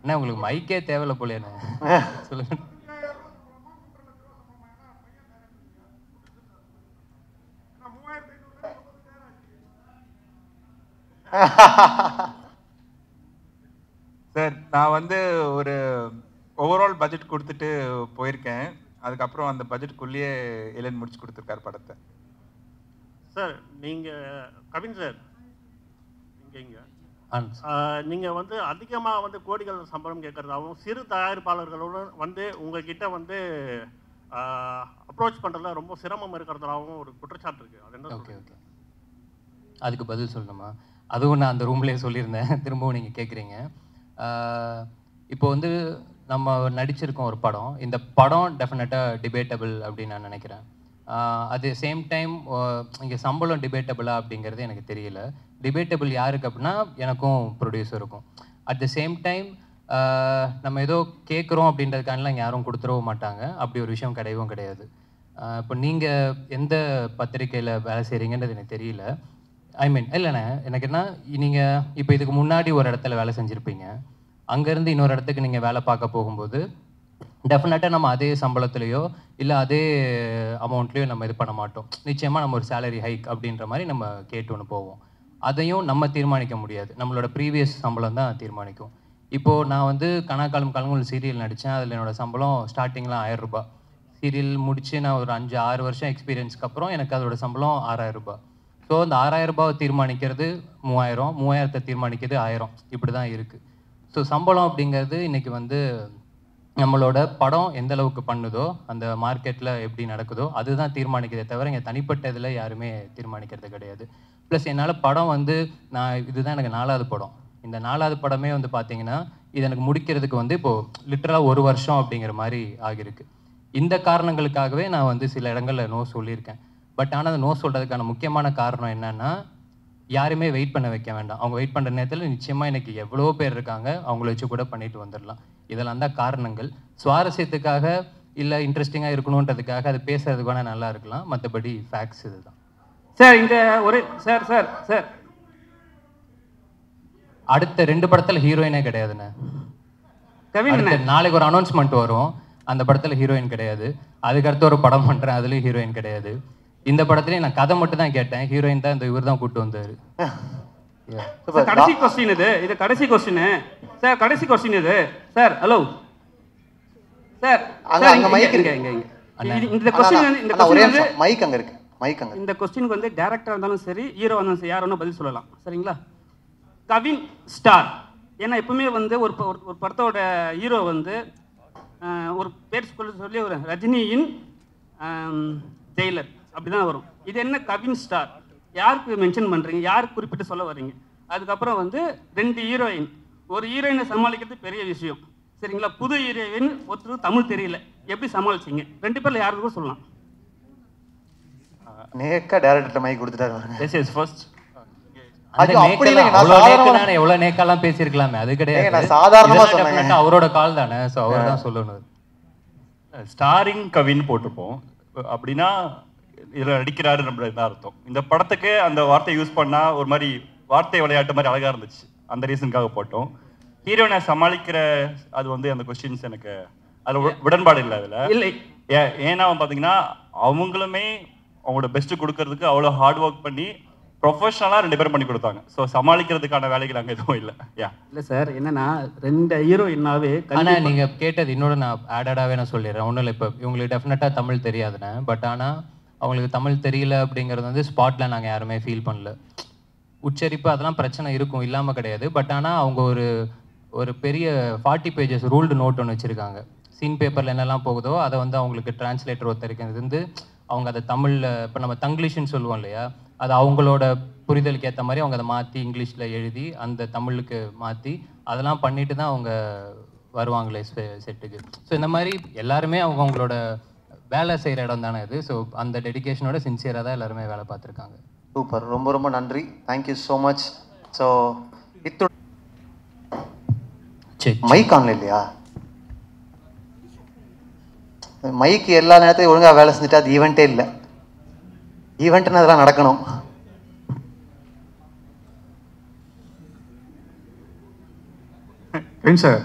அண்ணா உங்களுக்கு மைக்கே தேவையில்ல போலேண்ணே. சொல்லுங்க. சார் நான் வந்து ஒரு ஓவரால் பட்ஜெட் கொடுத்துட்டு போயிருக்கேன். அதுக்கப்புறம் அந்த பட்ஜெட்டுக்குள்ளேயே இளையன் முடிச்சு கொடுத்துருக்காரு படத்தை. சார் நீங்கள் கவின் சார் இங்கே நீங்கள் வந்து அதிகமாக வந்து கோடிகள் சம்பளம் கேட்குறதாகவும் சிறு தயாரிப்பாளர்களுடன் வந்து உங்ககிட்ட வந்து அப்ரோச் பண்ணுறதுல ரொம்ப சிரமம் இருக்கிறதாகவும் ஒரு குற்றச்சாட்டு இருக்குது. அது என்ன? ஓகே ஓகே, அதுக்கு பதில் சொல்லணுமா? அதுவும் நான் அந்த ரூம்லேயே சொல்லியிருந்தேன், திரும்பவும் நீங்கள் கேட்குறீங்க. இப்போ வந்து நம்ம நடிச்சிருக்கோம் ஒரு படம். இந்த படம் டெஃபினட்டாக டிபேட்டபிள் அப்படின்னு நான் நினைக்கிறேன். அது சேம் டைம் இங்கே சம்பளம் டிபேட்டபிளா அப்படிங்கிறது எனக்கு தெரியல. டிபேட்டபிள் யாருக்கு அப்படின்னா எனக்கும் ப்ரொடியூசருக்கும். அட் த சேம் டைம் நம்ம ஏதோ கேட்குறோம் அப்படின்றதுக்கானலாம் யாரும் கொடுத்துடவும் மாட்டாங்க. அப்படி ஒரு விஷயம் கிடையவும் கிடையாது. இப்போ நீங்கள் எந்த பத்திரிக்கையில் வேலை செய்கிறீங்கன்றது எனக்கு தெரியல. ஐ மீன் இல்லைண்ணே, எனக்கு என்ன, நீங்கள் இப்போ இதுக்கு முன்னாடி ஒரு இடத்துல வேலை செஞ்சுருப்பீங்க. அங்கேருந்து இன்னொரு இடத்துக்கு நீங்கள் வேலை பார்க்க போகும்போது டெஃபினட்டாக நம்ம அதே சம்பளத்துலேயோ இல்லை அதே அமௌண்ட்லேயோ நம்ம இது பண்ண மாட்டோம். நிச்சயமாக நம்ம ஒரு சேலரி ஹைக் அப்படின்ற மாதிரி நம்ம கேட்டு ஒன்று போவோம். அதையும் நம்ம தீர்மானிக்க முடியாது, நம்மளோட ப்ரீவியஸ் சம்பளம் தான் தீர்மானிக்கும். இப்போது நான் வந்து கனாக்காலம் காலங்கள் சீரியல் நடித்தேன். அதில் என்னோடய சம்பளம் ஸ்டார்டிங்லாம் 1000 ரூபாய். சீரியல் முடித்து நான் ஒரு 5-6 வருஷம் எக்ஸ்பீரியன்ஸ்க்கு அப்புறம் எனக்கு அதோட சம்பளம் 6000 ரூபாய். ஸோ அந்த 6000 ரூபாவை தீர்மானிக்கிறது 3000, 3000த்தை தீர்மானிக்கிறது 1000, இப்படி தான் இருக்குது. ஸோ சம்பளம் அப்படிங்கிறது இன்றைக்கி வந்து நம்மளோட படம் எந்த அளவுக்கு பண்ணுதோ, அந்த மார்க்கெட்டில் எப்படி நடக்குதோ அதுதான் தீர்மானிக்கிறதே தவிர இங்கே தனிப்பட்ட இதில் யாருமே தீர்மானிக்கிறது கிடையாது. ப்ளஸ் என்னால் படம் வந்து இதுதான் எனக்கு 4வது படம். இந்த 4வது படமே வந்து பார்த்தீங்கன்னா இது எனக்கு முடிக்கிறதுக்கு வந்து இப்போது லிட்டரலாக 1 வருஷம் அப்படிங்கிற மாதிரி ஆகியிருக்கு. இந்த காரணங்களுக்காகவே நான் வந்து சில இடங்களில் நோ சொல்லியிருக்கேன். பட் ஆனால் அந்த நோ சொல்கிறதுக்கான முக்கியமான காரணம் என்னென்னா, யாருமே வெயிட் பண்ண வைக்க வேண்டாம். அவங்க வெயிட் பண்ணுற நேரத்தில் நிச்சயமாக இன்றைக்கி எவ்வளோ பேர் இருக்காங்க, அவங்கள வச்சு கூட பண்ணிட்டு வந்துடலாம். இதெல்லாம் தான் காரணங்கள். சுவாரஸ்யத்துக்காக இல்லை இன்ட்ரெஸ்டிங்காக இருக்கணுன்றதுக்காக அது பேசுறதுக்கு வேணால் நல்லா இருக்கலாம், மற்றபடி ஃபேக்ட்ஸ் இதுதான். சார் இந்த ஒரு சார் சார் சார் அடுத்த 2 படத்தில் ஹீரோயினே கிடையாதுண்ணே. நாளைக்கு ஒரு அனௌன்ஸ்மெண்ட் வரும், அந்த படத்தில் ஹீரோயின் கிடையாது. அதுக்கடுத்து ஒரு படம் பண்ணுறேன், அதுலேயும் ஹீரோயின் கிடையாது. இந்த படத்துலேயும் நான் கதை மட்டும் தான் கேட்டேன், ஹீரோயின் தான் இந்த இவர் தான் கூப்பிட்டு வந்தார். கடைசி கொஸ்டின் இது கடைசி கொஸ்டின் சார், கடைசி கொஸ்டின் இது சார். ஹலோ சார், அங்க மைக் இருக்கு. இந்த கொஸ்டின் வந்து இந்த கொஸ்டின் வந்து மைக் அங்க இருக்கு, மைக் அங்க. இந்த கொஸ்டினுக்கு வந்து டைரக்டரா இருந்தாலும் சரி, ஹீரோ இருந்தாலும் சரி, யார் வேணா பதில் சொல்லலாம். சரிங்களா? கவின் ஸ்டார். ஏன்னா எப்பவுமே வந்து ஒரு படத்தோட ஹீரோ வந்து ஒரு பேர் சொல்லி ஒரு ரஜினியின் ஜெயிலர் அப்படிதான் வரும். இது என்ன கவின் ஸ்டார்? யாருக்கு மென்ஷன் பண்ணுறீங்க, யாருக்கு குறிப்பிட்டு சொல்ல வர்றீங்க? அதுக்கப்புறம் வந்து 2 ஹீரோயின், ஒரு ஹீரோயினை சமாளிக்கிறது பெரிய விஷயம். சரிங்களா? புது ஹீரோயின் ஒருத்தருக்கு தமிழ் தெரியல, எப்படி சமாளிச்சிங்க? 2 பேரில் யாருக்கு கூட சொல்லலாம். நேக்கா டைரக்டர் மைக் கொடுத்துட்டாரு. This is first. எவ்வளவு நேக்காலாம் பேசியிருக்கலாமே, அது கிடையாது. நான் சாதாரணமா சொன்னேன், அவரோட கால் தானே, ஸோ அவர் தான் சொல்லணும். ஸ்டாரிங் கவின்னு போட்டிருப்போம் அப்படின்னா இதில் நடிக்கிறாரு நம்மள அர்த்தம். இந்த படத்துக்கு அந்த வார்த்தை யூஸ் பண்ணால் ஒரு மாதிரி வார்த்தை விளையாட்டு மாதிரி அழகாக இருந்துச்சு, அந்த ரீசனுக்காக போட்டோம். ஹீரோயினை சமாளிக்கிற அது வந்து அந்த கொஸ்டின்ஸ் எனக்கு அதில் உடன்பாடு இல்லை. அதில் இல்லை. ஏன்னா பார்த்தீங்கன்னா அவங்களுமே அவங்களோட பெஸ்ட்டு கொடுக்கறதுக்கு அவ்வளோ ஹார்ட் ஒர்க் பண்ணி ப்ரொஃபஷனலாக 2 பேரும் பண்ணி கொடுத்தாங்க. ஸோ சமாளிக்கிறதுக்கான வேலைகள் அங்கே எதுவும் இல்லை. இல்லை சார், என்னன்னா 2 ஹீரோயின்னாவே. ஆனால் நீங்கள் கேட்டது இன்னொரு நான் ஆடடாகவே நான் சொல்லிடுறேன். ஒன்றும் இல்லை, இப்போ இவங்களுக்கு டெஃபினட்டாக தமிழ் தெரியாதுண்ணே. பட் ஆனால் அவங்களுக்கு தமிழ் தெரியல அப்படிங்கிறது வந்து ஸ்பாட்டில் நாங்கள் யாருமே ஃபீல் பண்ணல. உச்சரிப்பு அதெல்லாம் பிரச்சனை இருக்கும், இல்லாமல் கிடையாது. பட் ஆனால் அவங்க ஒரு பெரிய 40 பேஜஸ் ரூல்டு நோட் ஒன்று வச்சுருக்காங்க. சீன் பேப்பரில் என்னெல்லாம் போகுதோ அதை வந்து அவங்களுக்கு டிரான்ஸ்லேட்டர் ஒருத்தருக்கு இருந்து அவங்க அதை தமிழில், இப்போ நம்ம தங்கிலீஷ்னு சொல்லுவோம் இல்லையா, அது அவங்களோட புரிதலுக்கு ஏற்ற மாதிரி அவங்க அதை மாற்றி இங்கிலீஷில் எழுதி அந்த தமிழுக்கு மாற்றி அதெல்லாம் பண்ணிட்டு தான் அவங்க வருவாங்களே செட்டுக்கு. ஸோ இந்த மாதிரி எல்லாருமே அவங்களோட வேலை செய்கிற இடம் தானே இது. ஸோ அந்த டெடிக்கேஷனோட சின்சியராக தான் எல்லாருமே வேலை பார்த்துருக்காங்க. சூப்பர், ரொம்ப ரொம்ப நன்றி, தேங்க்யூ ஸோ மச். ஸோ இத்தோட மைக் ஆன்ல இல்லையா? மைக் எல்லா நேரத்தையும் ஒழுங்காக வேலை செஞ்சுட்டு அது ஈவெண்ட்டே இல்லை. ஈவெண்ட்னு அதெல்லாம் நடக்கணும். சார்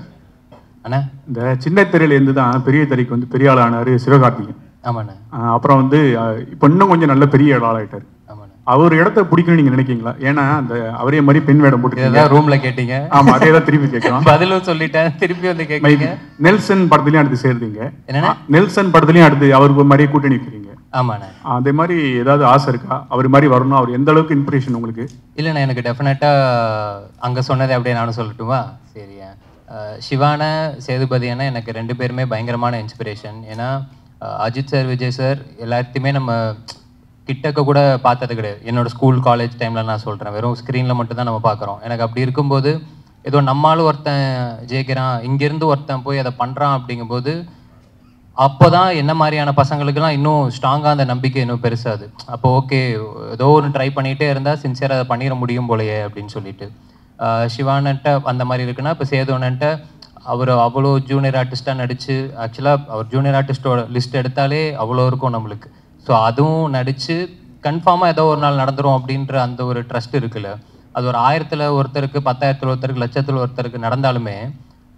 அண்ணா இந்த சின்ன திரையிலேருந்து தான் பெரிய திரைக்கு வந்து பெரிய ஆள் ஆனார் சிவகார்த்திகேயன். ஆமாண்ணே. அப்புறம் வந்து இப்போ இன்னும் கொஞ்சம் நல்ல பெரிய ஆளாயிட்டார். ஆமாண்ணே. அவர் இடத்த பிடிக்கணும்னு நீங்க நினைக்கிறீங்களா? ஏன்னா அந்த அவரே மாதிரி பெண் வேடம் போட்டு ரூம்ல கேட்டீங்க. ஆமா, அதே தான் திருப்பி கேட்கலாம். பதிலும் சொல்லிட்டேன், திருப்பி வந்து கேட்குறீங்க. நெல்சன் படத்துலயும் அடுத்து சேர்ந்தீங்க. என்னன்னா நெல்சன் படத்துலயும் அடுத்து அவருக்கு மாதிரியே கூட்டணி வைக்கிறீங்க. ஆமாண்ணே. அதே மாதிரி ஏதாவது ஆசை இருக்கா? அவர் மாதிரி வரணும், அவர் எந்த அளவுக்கு இன்ஸ்பிரேஷன் உங்களுக்கு? இல்லைண்ணா, எனக்கு டெஃபினட்டாக அங்கே சொன்னதை அப்படியே நானும் சொல்லட்டுமா? சரியா. சிவான சேதுபதியான எனக்கு 2 பேருமே பயங்கரமான இன்ஸ்பிரேஷன். ஏன்னா அஜித் சார், விஜய் சார் எல்லாத்தையுமே நம்ம கிட்டக்க கூட பார்த்தது கிடையாது. என்னோட ஸ்கூல் காலேஜ் டைமில் நான் சொல்கிறேன், வெறும் ஸ்க்ரீனில் மட்டும் தான் நம்ம பார்க்குறோம். எனக்கு அப்படி இருக்கும்போது ஏதோ நம்மளும் ஒருத்தன் ஜெயிக்கிறான், இங்கேருந்து ஒருத்தன் போய் அதை பண்ணுறான் அப்படிங்கும்போது அப்போ தான் என்ன மாதிரியான பசங்களுக்கெல்லாம் இன்னும் ஸ்ட்ராங்காக அந்த நம்பிக்கை இன்னும் பெருசாது. அப்போ ஓகே, ஏதோ ஒன்று ட்ரை பண்ணிகிட்டே இருந்தால் சின்சியராக அதை பண்ணிட முடியும் போலையே அப்படின்னு சொல்லிட்டு சிவானன்ட்ட அந்த மாதிரி இருக்குன்னா, இப்போ சேதுவனன்ட்ட அவர் அவ்வளோ ஜூனியர் ஆர்டிஸ்ட்டாக நடித்து, ஆக்சுவலாக அவர் ஜூனியர் ஆர்டிஸ்டோட லிஸ்ட் எடுத்தாலே அவ்வளோ இருக்கும் நம்மளுக்கு. ஸோ அதுவும் நடித்து கன்ஃபார்மாக ஏதோ ஒரு நாள் நடந்துரும் அப்படின்ற அந்த ஒரு ட்ரஸ்ட் இருக்குல்ல, அது ஒரு 1000ல் ஒருத்தருக்கு, 10,000ல் ஒருத்தருக்கு, லட்சத்தில் ஒருத்தருக்கு நடந்தாலுமே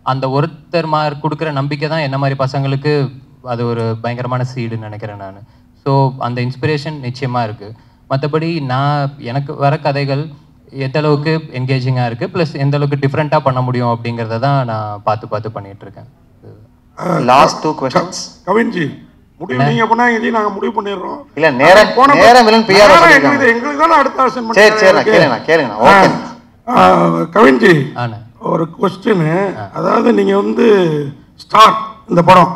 அந்த ஒருத்தர் மாதிரி கொடுக்குற நம்பிக்கை தான் என்ன மாதிரி பசங்களுக்கு அது ஒரு பயங்கரமான சீடுன்னு நினைக்கிறேன் நான். ஸோ அந்த இன்ஸ்பிரேஷன் நிச்சயமாக இருக்குது. மற்றபடி எனக்கு வர கதைகள் எந்த அளவுக்கு என்கேஜிங்காக இருக்குது, ப்ளஸ் எந்த அளவுக்கு டிஃப்ரெண்ட்டாக பண்ண முடியும் அப்படிங்கிறத தான் நான் பார்த்து பண்ணிகிட்ருக்கேன். Last 2 questions. கவின்ஜி, முடிவு நீங்க பண்ணாங்க, நாங்க முடிவு பண்ணிடுறோம். இல்ல நேரம் இல்லன்னு பிஆர் சொல்லிருக்காங்க. எங்களுக்கு தான அடுத்த ஆப்ஷன் சரி கேளுங்க. ஓகே கவின்ஜி, ஒரு क्वेश्चन. அதாவது நீங்க வந்து ஸ்டார் இந்த படம்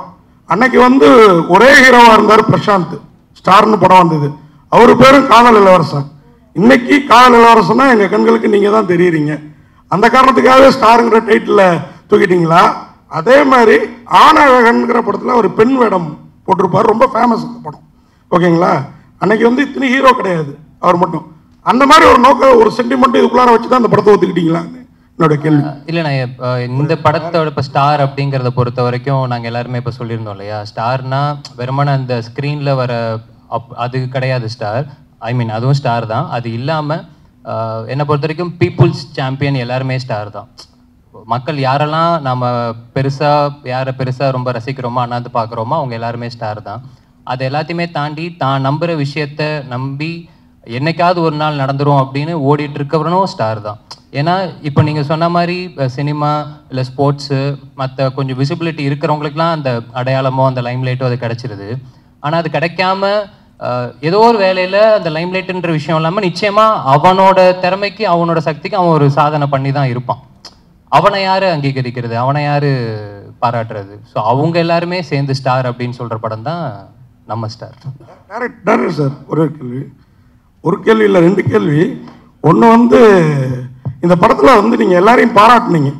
அன்னைக்கு வந்து ஒரே ஹீரோவா இருந்தார் பிரசாந்த். ஸ்டார்னு படம் வந்தது, அவரு பேரும் காதல் இளவரசன். இன்னைக்கு காதல் இளவரசன்னா எங்க கண்களுக்கு நீங்க தான் தெரியுறீங்க. அந்த காரணத்துக்காகவே ஸ்டாருங்கிற டைட்டில் தூக்கிட்டீங்களா? அதே மாதிரி ஆனழகன்கிற படத்துல ஒரு பெண் வேடம் போட்டிருப்பார், ரொம்ப ஃபேமஸ் அந்த படம். ஓகேங்களா? அன்னைக்கு வந்து இத்தனை ஹீரோ கிடையாது, அவர் மட்டும். அந்த மாதிரி ஒரு நோக்கம், ஒரு சென்டிமெண்ட் இதுக்குள்ளார வச்சு தான் அந்த படத்தை ஒத்துக்கிட்டீங்களா? என்னோட கேள்வி. இல்லைண்ணா, இந்த படத்தோட இப்போ ஸ்டார் அப்படிங்கிறத பொறுத்த வரைக்கும் நாங்கள் எல்லாருமே இப்போ சொல்லியிருந்தோம் இல்லையா, ஸ்டார்னா வெறுமன அந்த ஸ்க்ரீனில் வர அது கிடையாது ஸ்டார். ஐ மீன் அதுவும் ஸ்டார் தான். அது இல்லாமல் என்னை பொறுத்த வரைக்கும் பீப்புள்ஸ் சாம்பியன் எல்லாருமே ஸ்டார் தான். மக்கள் யாரெல்லாம் நம்ம யாரை பெருசாக ரொம்ப ரசிக்கிறோமோ, அண்ணாந்து பார்க்குறோமோ, அவங்க எல்லாருமே ஸ்டார் தான். அது எல்லாத்தையுமே தாண்டி தான் நம்புகிற விஷயத்த நம்பி என்னைக்காவது ஒரு நாள் நடந்துரும் அப்படின்னு ஓடிட்டு இருக்கவனும் ஸ்டார் தான். ஏன்னா இப்போ நீங்கள் சொன்ன மாதிரி சினிமா இல்லை ஸ்போர்ட்ஸு மற்ற கொஞ்சம் விசிபிலிட்டி இருக்கிறவங்களுக்குலாம் அந்த அடையாளமோ அந்த லைம்லைட்டோ அது கிடச்சிருது. ஆனால் அது கிடைக்காம ஏதோ ஒரு வேலையில் அந்த லைம்லைட்டுன்ற விஷயம் இல்லாமல் நிச்சயமாக அவனோட திறமைக்கு அவனோட சக்திக்கு அவன் ஒரு சாதனை பண்ணி தான் இருப்பான். அவனை யார் அங்கீகரிக்கிறது, அவனை யார் பாராட்டுறது? ஸோ அவங்க எல்லாருமே சேர்ந்து ஸ்டார் அப்படின்னு சொல்கிற படம் தான் நம்ம ஸ்டார். டேரக்டர் சார், ஒரு கேள்வி இல்லை 2 கேள்வி. ஒன்று வந்து இந்த படத்தில் வந்து நீங்கள் எல்லாரையும் பாராட்டினீங்க,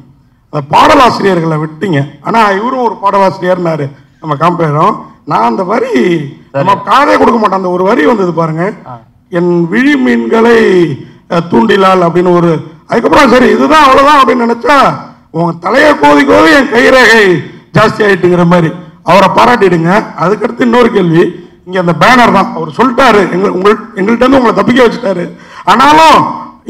அந்த பாடலாசிரியர்களை விட்டீங்க. ஆனால் இவரும் ஒரு பாடலாசிரியர்னாரு நம்ம காம்பேரும். நான் அந்த வரி நம்ம காதே கொடுக்க மாட்டேன், அந்த ஒரு வரி வந்தது பாருங்க, என் விழி மீன்களை தூண்டிலால் அப்படின்னு ஒரு, அதுக்கப்புறம் சரி இதுதான் அவ்வளோதான் அப்படின்னு நினச்சா உங்கள் தலையை கோதி என் கைரேகை ஜாஸ்தி ஆகிட்டுங்கிற மாதிரி அவரை பாராட்டிடுங்க. அதுக்கடுத்து இன்னொரு கேள்வி, இங்கே அந்த பேனர் தான் அவர் சொல்லிட்டாரு, எங்கள்கிட்ட இருந்து உங்களை தப்பிக்க வச்சுட்டாரு. ஆனாலும்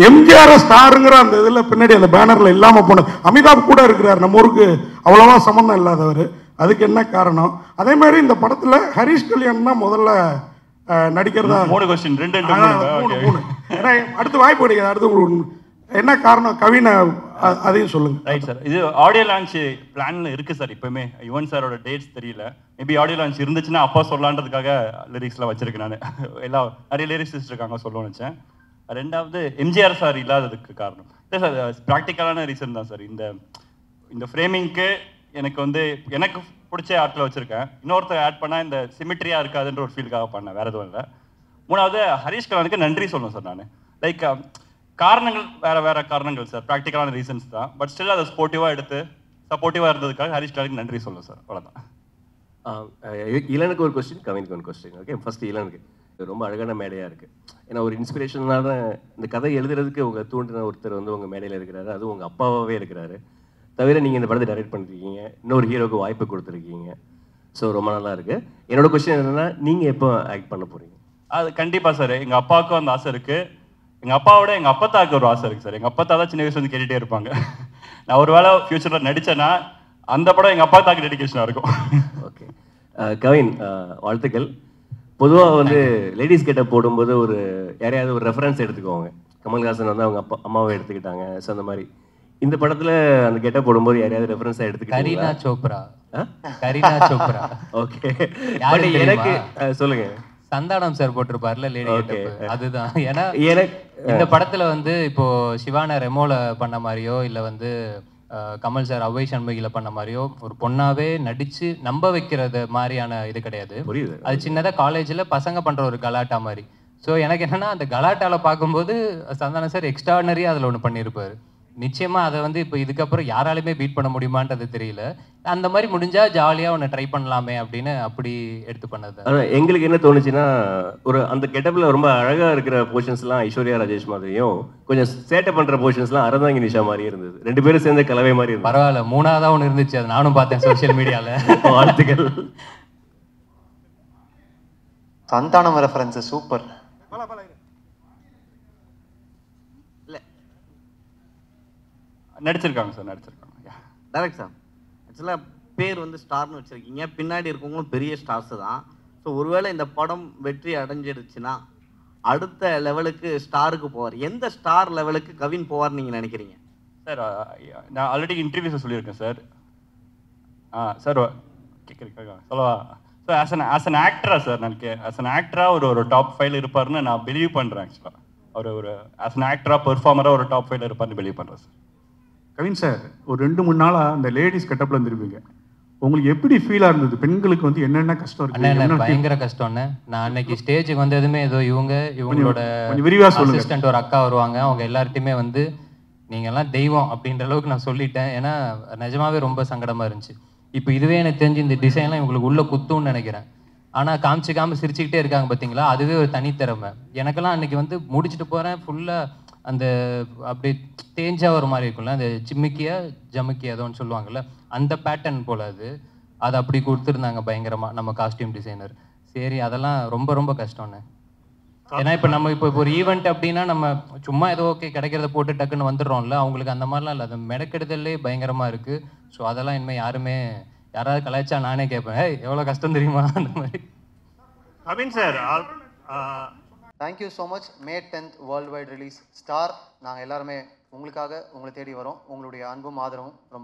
எம்ஜிஆர் ஸ்டாருங்கிற அந்த இதில் பின்னாடி அந்த பேனரில் இல்லாமல் போனது. அமிதாப் கூட இருக்கிறார், நம்ம ஊருக்கு அவ்வளோவா சம்மந்தம் இல்லாதவர். அதுக்கு என்ன காரணம்? அதே மாதிரி இந்த படத்தில் ஹரிஷ் கல்யாண் தான் முதல்ல நடிக்கிறதா. 3 கொஸ்டின் 2 அடுத்து வாய்ப்பு கிடைக்காது. அடுத்து என்ன காரணம் கவினை அதையும் சொல்லுங்க. ரைட் சார், இது ஆடியோ லான்ச் பிளான்ல இருக்கு சார். இப்பவுமே யுவன் சாரோட டேட்ஸ் தெரியல, மேபி ஆடியோ லான்ச் இருந்துச்சுன்னா அப்பா சொல்லலான்றதுக்காக லிரிக்ஸ்லாம் வச்சிருக்கேன் நான். எல்லாம் நிறைய லிரிக்ஸ் இருக்காங்க சொல்லணும்னு நினச்சேன். 2வது எம்ஜிஆர் சார் இல்லாததுக்கு காரணம் இல்லை சார், ப்ராக்டிக்கலான ரீசன் தான் சார். இந்த ஃப்ரேமிங்க்கு எனக்கு வந்து எனக்கு பிடிச்ச ஆட்களை வச்சுருக்கேன். இன்னொருத்தர் ஆட் பண்ணால் இந்த சிமிட்ரியாக இருக்காதுன்ற ஒரு ஃபீலுக்காக பண்ணேன், வேறு எதுவும் இல்லை. 3வது ஹரிஷ் கல்யாணுக்கு நன்றி சொல்லணும் சார். நான் லைக் காரணங்கள் வேறு காரணங்கள் சார், ப்ராக்டிக்கலான ரீசன்ஸ் தான். பட் ஸ்டில் அதை ஸ்போர்ட்டிவாக எடுத்து சப்போர்ட்டிவாக இருந்ததுக்காக ஹரிஷ் கல்யாணுக்கு நன்றி சொல்லணும் சார், அவ்வளோதான். இளனுக்கு ஒரு கொஸ்டின், கவினுக்கு ஒரு கொஸ்டின். Okay, first இளனுக்கு. ரொம்ப அழகான மேடையாக இருக்குது. ஏன்னா ஒரு இன்ஸ்பிரேஷனான இந்த கதை எழுதுறதுக்கு உங்கள் தூண்டின ஒருத்தர் வந்து உங்கள் மேடையில் இருக்கிறாரு, அதுவும் உங்கள் அப்பாவாகவே இருக்கிறாரு. தவிர நீங்கள் இந்த படத்தை டைரக்ட் பண்ணிருக்கீங்க, இன்னொரு ஹீரோக்கு வாய்ப்பு கொடுத்துருக்கீங்க. ஸோ ரொம்ப நல்லா இருக்குது. என்னோட கொஸ்டின் என்னென்னா, நீங்கள் எப்போ ஆக்ட் பண்ண போகிறீங்க? அது கண்டிப்பாக சார், எங்கள் அப்பாவுக்கும் அந்த ஆசை இருக்குது. எங்கள் அப்பாவோட எங்கள் அப்பத்தாவுக்கு ஒரு ஆசை இருக்குது சார். எங்கள் அப்பத்தா தான் சின்ன வயசுல வந்து கேட்டுகிட்டே இருப்பாங்க. நான் ஒரு வேளை ஃப்யூச்சரில் நடித்தேன்னா அந்த படம் எங்கள் அப்பா தாக்கு டெடிகேஷனாக இருக்கும். ஓகே கவின், வாழ்த்துக்கள். பொதுவாக வந்து லேடிஸ் கெட்ட போடும்போது ஒரு யாரையாவது ஒரு ரெஃபரன்ஸ் எடுத்துக்குவாங்க. கமல்ஹாசன் வந்து அவங்க அம்மாவை எடுத்துக்கிட்டாங்க. ஸோ அந்த மாதிரி இந்த படத்தில் அந்த கெட்ட போடும்போது யாரையாவது ரெஃபரன்ஸாக எடுத்துக்கிட்டாங்க? கரீனா சோப்ரா. ஓகே, எனக்கு சொல்லுங்க. சந்தானம் சார் போட்டிருப்பார்ல லேடி கெட்டப், அதுதான். ஏன்னா இந்த படத்துல வந்து இப்போ சிவானா ரெமோல பண்ண மாதிரியோ இல்ல வந்து கமல் சார் அவ்வை சண்முகில பண்ண மாதிரியோ ஒரு பொண்ணாவே நடிச்சு நம்ப வைக்கிறது மாதிரியான இது கிடையாது. அது சின்னதா காலேஜ்ல பசங்க பண்ற ஒரு கலாட்டா மாதிரி. ஸோ எனக்கு என்னன்னா அந்த கலாட்டால பார்க்கும்போது சந்தானம் சார் எக்ஸ்ட்ரானரியா அதுல ஒன்று பண்ணியிருப்பாரு. நிச்சயமா அதை வந்து இப்போ இதுக்கப்புறம் யாராலுமே பீட் பண்ண முடியுமான்றது தெரியல. அந்த மாதிரி முடிஞ்சா ஜாலியா ஒன்று ட்ரை பண்ணலாமே அப்படின்னு அப்படி எடுத்து பண்ணது. எங்களுக்கு என்ன தோணுச்சுன்னா, ஒரு அந்த கெட்டப்ல ரொம்ப அழகா இருக்கிற போர்ஷன்ஸ்லாம் ஐஸ்வர்யா ராஜேஷ் மாதிரியும், கொஞ்சம் சேட்டை பண்ற போர்ஷன்ஸ்லாம் அறந்தாங்கி நிஷா மாதிரி இருந்தது. 2 பேரும் சேர்ந்த கலவை மாதிரி இருந்தது. பரவாயில்ல, 3ஆவதா ஒன்று இருந்துச்சு, அது நானும் பார்த்தேன் சோசியல் மீடியால. வாழ்த்துக்கள். Santhanam reference super. நடிச்சிருக்காங்க சார், நடிச்சிருக்காங்க. டேரக்ட் சார், ஆக்சுவலாக பேர் வந்து ஸ்டார்னு வச்சுருக்கீங்க, பின்னாடி இருக்கவங்களும் பெரிய ஸ்டார்ஸ் தான். ஸோ ஒருவேளை இந்த படம் வெற்றி அடைஞ்சிருச்சுன்னா அடுத்த லெவலுக்கு ஸ்டாருக்கு போவார். எந்த ஸ்டார் லெவலுக்கு கவின் போவார்னு நீங்கள் நினைக்கிறீங்க? சார் நான் ஆல்ரெடி இன்டர்வியூஸில் சொல்லியிருக்கேன் சார். சார் கேட்குறீங்க சொல்லவா? ஸோ ஆஸ் அன் ஆக்டரா சார், நான் ஆஸ் அன் ஆக்டரா ஒரு டாப் 5 இருப்பாருன்னு நான் பிலீவ் பண்ணுறேன். ஆக்சுவலாக ஒரு ஆஸ் அன் ஆக்டரா பெர்ஃபார்மராக ஒரு டாப் 5 இருப்பாருன்னு பிலீவ் பண்ணுறேன் சார். கவின் சார், ஒரு 2-3 நாளாக அந்த லேடிஸ் கெட்டப்பில் இருந்திருப்பீங்க. உங்களுக்கு எப்படி ஃபீலாக இருந்தது? பெண்களுக்கு வந்து என்னென்ன கஷ்டம் இருக்கு? பயங்கர கஷ்டம்னு. நான் அன்னைக்கு ஸ்டேஜுக்கு வந்ததுமே ஏதோ இவங்களோட அசிஸ்டன்ட் ஒரு அக்கா வருவாங்க, அவங்க எல்லார்ட்டையுமே வந்து நீங்கள்லாம் தெய்வம் அப்படின்ற அளவுக்கு நான் சொல்லிட்டேன். ஏன்னா நிஜமாவே ரொம்ப சங்கடமாக இருந்துச்சு. இப்போ இதுவே எனக்கு தெரிஞ்சு இந்த டிசைன்லாம் இவங்களுக்கு உள்ள குத்தும்னு நினைக்கிறேன். ஆனால் காமிச்சிக்காமல் சிரிச்சுக்கிட்டே இருக்காங்க பார்த்தீங்களா, அதுவே ஒரு தனித்திறமை. எனக்கெல்லாம் அன்னைக்கு வந்து முடிச்சுட்டு போகிறேன், ஃபுல்லாக அந்த அப்படி தேஞ்சா ஒரு மாதிரி இருக்கும்ல, அந்த சிம்மிக்கியா ஜமுக்கியா ஏதோன்னு சொல்லுவாங்கல்ல, அந்த பேட்டர்ன் போல் அது அப்படி கொடுத்துருந்தாங்க பயங்கரமாக நம்ம காஸ்டியூம் டிசைனர். சரி, அதெல்லாம் ரொம்ப ரொம்ப கஷ்டம்ண்ணே. ஏன்னா இப்போ நம்ம இப்போ ஒரு ஈவெண்ட் அப்படின்னா நம்ம சும்மா ஏதோ ஓகே கிடைக்கிறத போட்டு டக்குன்னு வந்துடுறோம்ல, அவங்களுக்கு அந்த மாதிரிலாம் இல்லை, அது மெனக்கெடுதல்லே பயங்கரமாக இருக்குது. ஸோ அதெல்லாம் இனிமேல் யாராவது கலாய்ச்சா நானே கேட்பேன், எவ்வளோ கஷ்டம் தெரியுமா அந்த மாதிரி. Kavin sir, thank you so much. May 10th world wide release star. நாங்கள் எல்லாருமே உங்களுக்காக உங்களை தேடி வரோம். உங்களுடைய அன்பும் ஆதரவும் ரொம்ப